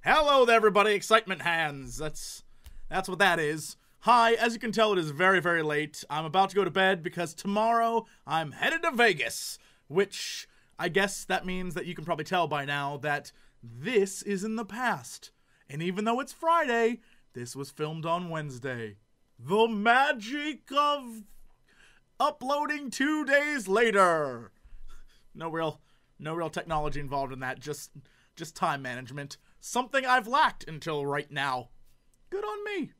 Hello there, everybody. Excitement hands. That's what that is. Hi, as you can tell, it is very, very late. I'm about to go to bed because tomorrow I'm headed to Vegas, which I guess that means that you can probably tell by now that this is in the past. And even though it's Friday, this was filmed on Wednesday. The magic of uploading 2 days later. No real technology involved in that, just time management. Something I've lacked until right now. Good on me.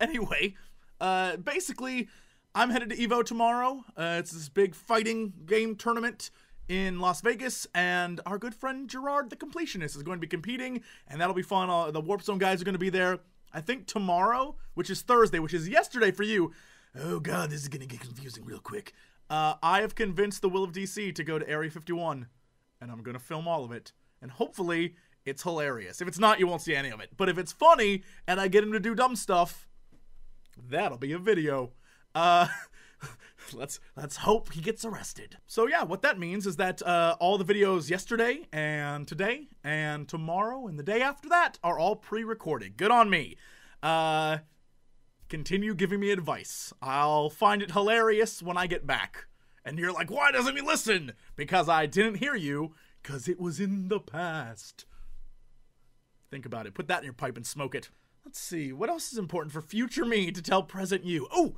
Anyway, basically, I'm headed to EVO tomorrow. It's this big fighting game tournament in Las Vegas, and our good friend Gerard, the completionist, is going to be competing, and that'll be fun. The Warp Zone guys are going to be there, I think, tomorrow, which is Thursday, which is yesterday for you. Oh god, this is going to get confusing real quick. I have convinced the Will of DC to go to Area 51, and I'm going to film all of it, and hopefully it's hilarious. If it's not, you won't see any of it. But if it's funny, and I get him to do dumb stuff, that'll be a video. Let's hope he gets arrested. So yeah, what that means is that all the videos yesterday, and today, and tomorrow, and the day after that are all pre-recorded. Good on me. Continue giving me advice. I'll find it hilarious when I get back. And you're like, why doesn't he listen? Because I didn't hear you, because it was in the past. Think about it. Put that in your pipe and smoke it. Let's see. What else is important for future me to tell present you? Oh,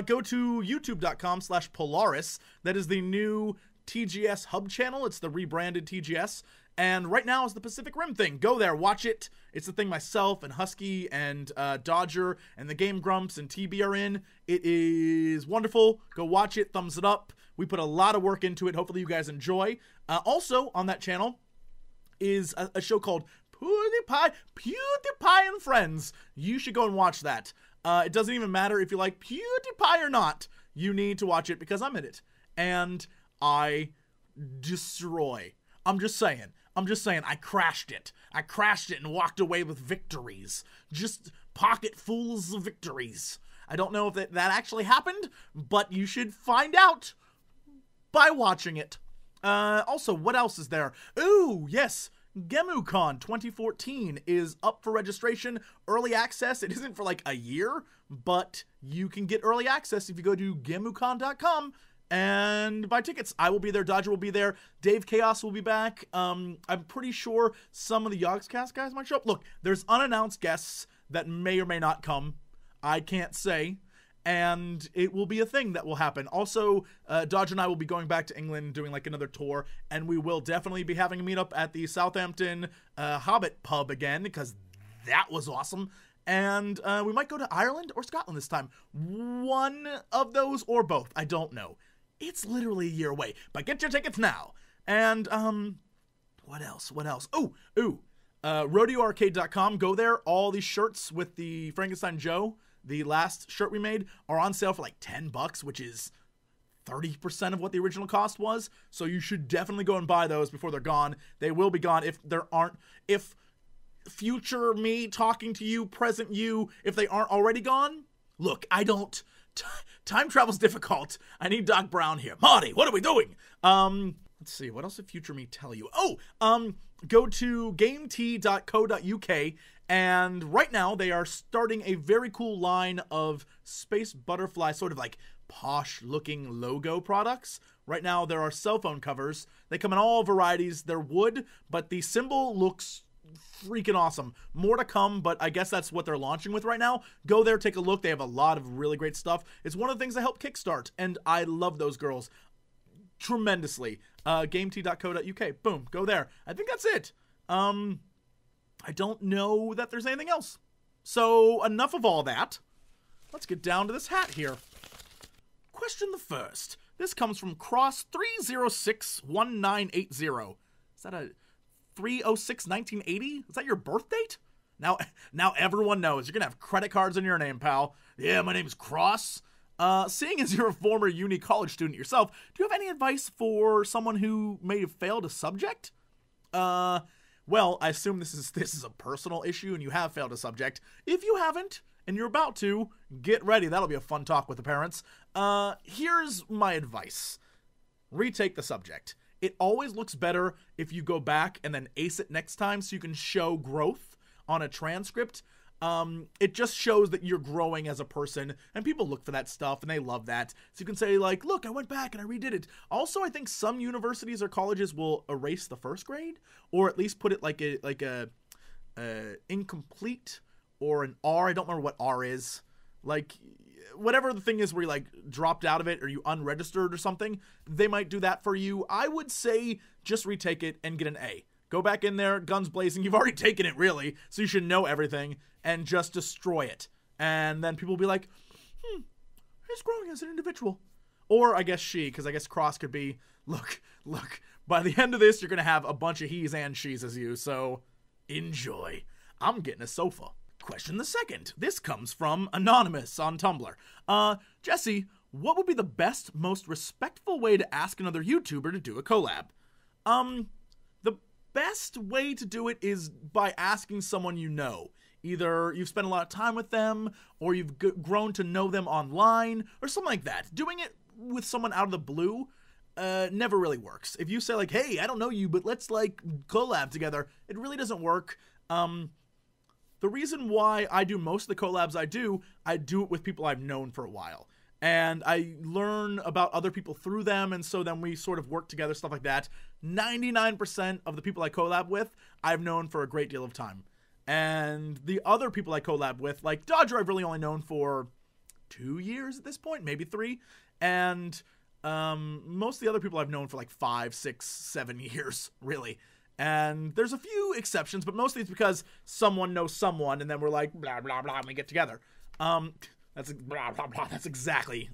go to youtube.com/Polaris. That is the new TGS hub channel. It's the rebranded TGS. And right now is the Pacific Rim thing. Go there, watch it. It's the thing myself and Husky and Dodger and the Game Grumps and TB are in. It is wonderful. Go watch it. Thumbs it up. We put a lot of work into it. Hopefully you guys enjoy. Also on that channel is a show called PewDiePie and Friends. You should go and watch that. It doesn't even matter if you like PewDiePie or not. You need to watch it because I'm in it. And I destroy. I'm just saying, I crashed it. I crashed it and walked away with victories. Just pocketfuls of victories. I don't know if that actually happened, but you should find out by watching it. Also, what else is there? Ooh, yes. GemuCon 2014 is up for registration. Early access. It isn't for like a year, but you can get early access if you go to gemucon.com and buy tickets. I will be there. Dodger will be there. Dave Chaos will be back. I'm pretty sure some of the Yogscast guys might show up. Look, there's unannounced guests that may or may not come. I can't say. And it will be a thing that will happen. Also, Dodger and I will be going back to England, doing like another tour, and we will definitely be having a meetup at the Southampton Hobbit pub again, because that was awesome. And we might go to Ireland or Scotland this time. One of those or both. I don't know. It's literally a year away, but get your tickets now. And what else? Oh, RodeoArcade.com. Go there. All these shirts with the Frankenstein Joe, the last shirt we made, are on sale for like $10, which is 30% of what the original cost was. So you should definitely go and buy those before they're gone. They will be gone if future me talking to you, present you, if they aren't already gone. Look, time travel's difficult. I need Doc Brown here. Marty, what are we doing? Let's see, what else did future me tell you? Go to gamet.co.uk, and right now they are starting a very cool line of Space Butterfly, sort of like posh-looking logo products. Right now there are cell phone covers. They come in all varieties. They're wood, but the symbol looks freaking awesome. More to come, but I guess that's what they're launching with right now. Go there, take a look. They have a lot of really great stuff. It's one of the things that helped kickstart, and I love those girls tremendously. Gamet.co.uk. Boom, go there. I think that's it. I don't know that there's anything else. So enough of all that. Let's get down to this hat here. Question the first. This comes from Cross3061980. Is that a 306-1980? Is that your birth date? Now everyone knows. You're gonna have credit cards in your name, pal. Yeah, my name is Cross. Seeing as you're a former uni college student yourself, do you have any advice for someone who may have failed a subject? Well, I assume this is a personal issue and you have failed a subject. If you haven't, and you're about to, get ready. That'll be a fun talk with the parents. Here's my advice. Retake the subject. it always looks better if you go back and then ace it next time so you can show growth on a transcript. It just shows that you're growing as a person, and people look for that stuff and they love that. So you can say like, look, I went back and I redid it. Also, I think some universities or colleges will erase the first grade, or at least put it like a incomplete or an R. I don't remember what R is. Like, whatever the thing is where you like dropped out of it or you unregistered or something, they might do that for you. I would say just retake it and get an A. Go back in there, guns blazing. You've already taken it, really, so you should know everything, and just destroy it. And then people will be like, he's growing as an individual. Or I guess she, because I guess Cross could be, look, by the end of this, you're going to have a bunch of he's and she's as you, so enjoy. I'm getting a sofa. Question the second. This comes from Anonymous on Tumblr. Jesse, what would be the best, most respectful way to ask another YouTuber to do a collab? The best way to do it is by asking someone you know. Either you've spent a lot of time with them, or you've grown to know them online, or something like that. Doing it with someone out of the blue never really works. If you say like, hey, I don't know you, but let's like collab together, it really doesn't work. The reason why I do most of the collabs I do it with people I've known for a while. And I learn about other people through them, and so then we sort of work together, stuff like that. 99% of the people I collab with, I've known for a great deal of time. And the other people I collab with, like Dodger, I've really only known for 2 years at this point, maybe 3. And most of the other people I've known for like 5, 6, 7 years, really. And there's a few exceptions, but mostly it's because someone knows someone, and then we're like, blah, blah, blah, and we get together. That's blah, blah, blah. That's exactly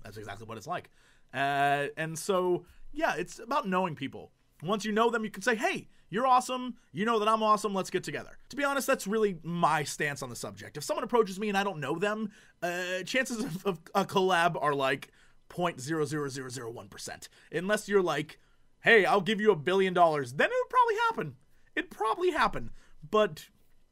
what it's like. And so, yeah, it's about knowing people. Once you know them, you can say, hey, you're awesome. You know that I'm awesome. Let's get together. To be honest, that's really my stance on the subject. If someone approaches me and I don't know them, chances of a collab are like 0.00001%. Unless you're like, hey, I'll give you $1 billion, then it would probably happen. It'd probably happen. But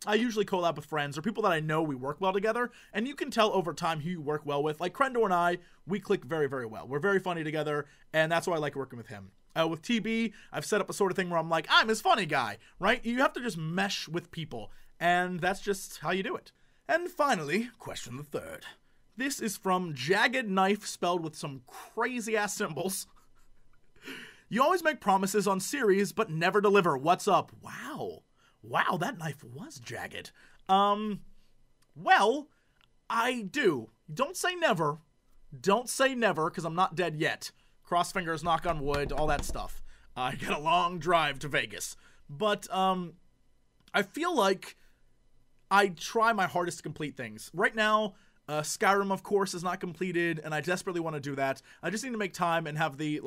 I usually collab with friends or people that I know we work well together, and you can tell over time who you work well with. Like Crendor and I, we click very, very well. We're very funny together, and that's why I like working with him. With TB, I've set up a sort of thing where I'm like, I'm his funny guy, right? You have to just mesh with people, and that's just how you do it. And finally, question the third. This is from Jagged Knife, spelled with some crazy-ass symbols. You always make promises on series, but never deliver. What's up? Wow, that knife was jagged. Well, I do. Don't say never. Don't say never, because I'm not dead yet. Cross fingers, knock on wood, all that stuff. I got a long drive to Vegas. But, I feel like I try my hardest to complete things. Right now, Skyrim, of course, is not completed, and I desperately want to do that. I just need to make time and have the,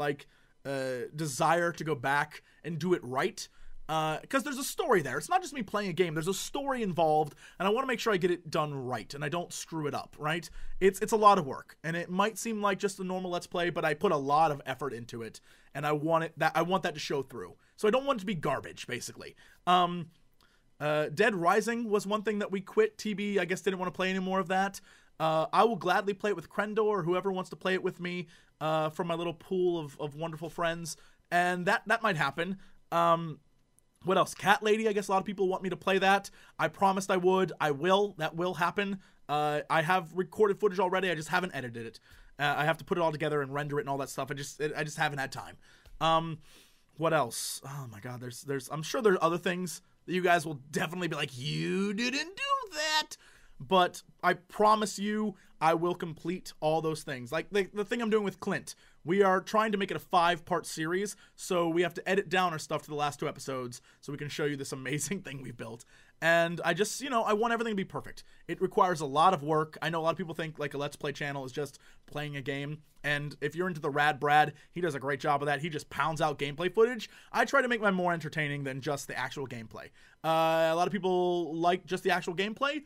desire to go back and do it right. Because there's a story there. It's not just me playing a game. There's a story involved, and I want to make sure I get it done right, and I don't screw it up, right? It's a lot of work, and it might seem like just a normal Let's Play, but I put a lot of effort into it, and I want that to show through. So I don't want it to be garbage, basically. Dead Rising was one thing that we quit. TB, I guess, didn't want to play any more of that. I will gladly play it with Crendor, or whoever wants to play it with me, from my little pool of wonderful friends, and that might happen. What else? Cat Lady, I guess a lot of people want me to play that. I promised I would. I will. That will happen. I have recorded footage already. I just haven't edited it. I have to put it all together and render it and all that stuff. I just haven't had time. What else? Oh my god, I'm sure there's other things that you guys will definitely be like, you didn't do that. But I promise you, I will complete all those things. Like the thing I'm doing with Clint. We are trying to make it a 5-part series, so we have to edit down our stuff to the last 2 episodes so we can show you this amazing thing we've built. And I just, I want everything to be perfect. It requires a lot of work. I know a lot of people think like a Let's Play channel is just playing a game. And if you're into the Rad Brad, he does a great job of that. He just pounds out gameplay footage. I try to make mine more entertaining than just the actual gameplay. A lot of people like just the actual gameplay.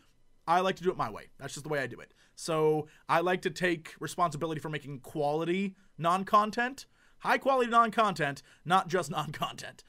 I like to do it my way. That's just the way I do it. So I like to take responsibility for making quality non-content, high quality non-content, not just non-content.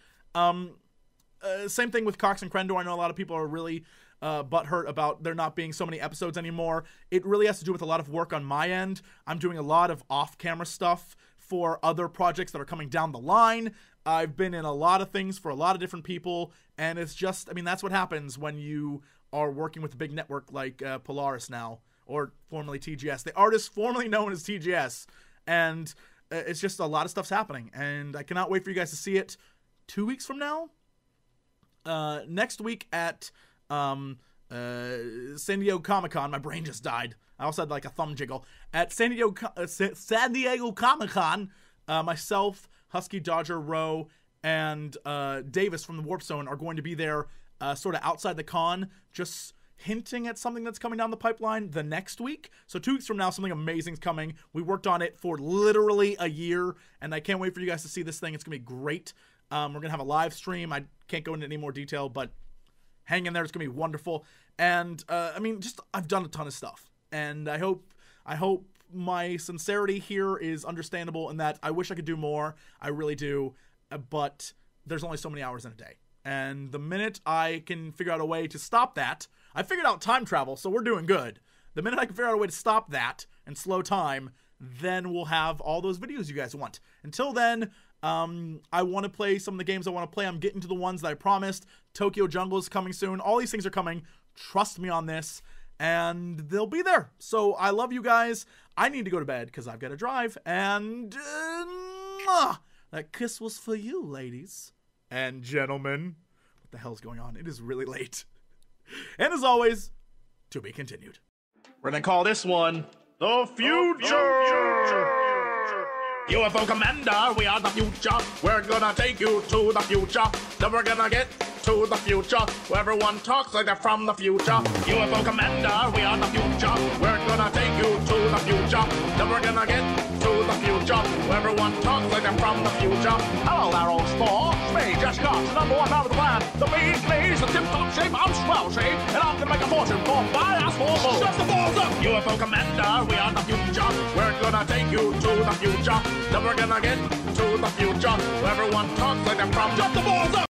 Same thing with Cox and Crendor. I know a lot of people are really butthurt about there not being so many episodes anymore. It really has to do with a lot of work on my end. I'm doing a lot of off-camera stuff for other projects that are coming down the line. I've been in a lot of things for a lot of different people, and it's just, I mean, that's what happens when you are working with a big network like Polaris now, or formerly TGS, the artist formerly known as TGS, and it's just a lot of stuff's happening, and I cannot wait for you guys to see it 2 weeks from now. Next week at San Diego Comic-Con, my brain just died. I also had like a thumb jiggle. At San Diego Comic-Con, myself, Husky, Dodger, Rowe, and Davis from the Warp Zone are going to be there sort of outside the con, just hinting at something that's coming down the pipeline the next week. So 2 weeks from now, something amazing's coming. We worked on it for literally a year, and I can't wait for you guys to see this thing. It's going to be great. We're going to have a live stream. I can't go into any more detail, but hang in there. It's going to be wonderful. And, I mean, just, I've done a ton of stuff. And I hope my sincerity here is understandable in that I wish I could do more. I really do. But there's only so many hours in a day. And the minute I can figure out a way to stop that, I figured out time travel, so we're doing good. The minute I can figure out a way to stop that and slow time, then we'll have all those videos you guys want. Until then, I want to play some of the games I want to play. I'm getting to the ones that I promised. Tokyo Jungle is coming soon. All these things are coming. Trust me on this. And they'll be there. So I love you guys. I need to go to bed because I've got to drive. And that kiss was for you, ladies and gentlemen. What the hell's going on? It is really late. And as always, to be continued. We're going to call this one The Future. UFO Commander, we are the future. We're gonna take you to the future. Then we're gonna get to the future, where everyone talks like they're from the future. UFO Commander, we are the future. We're gonna take you to the future. Then we're gonna get to the future, where everyone talks like they're from the future. Hello there, old store. Me, just got the #1 out of the plan. The bee's knees, the tip-top shape, I'm swell shape, and I'm gonna make a fortune for my ass for bull. Shut the balls up! UFO Commander, we are the future. We're gonna take you to the future. Then we're gonna get to the future, where everyone talks like they're from. Shut the balls up!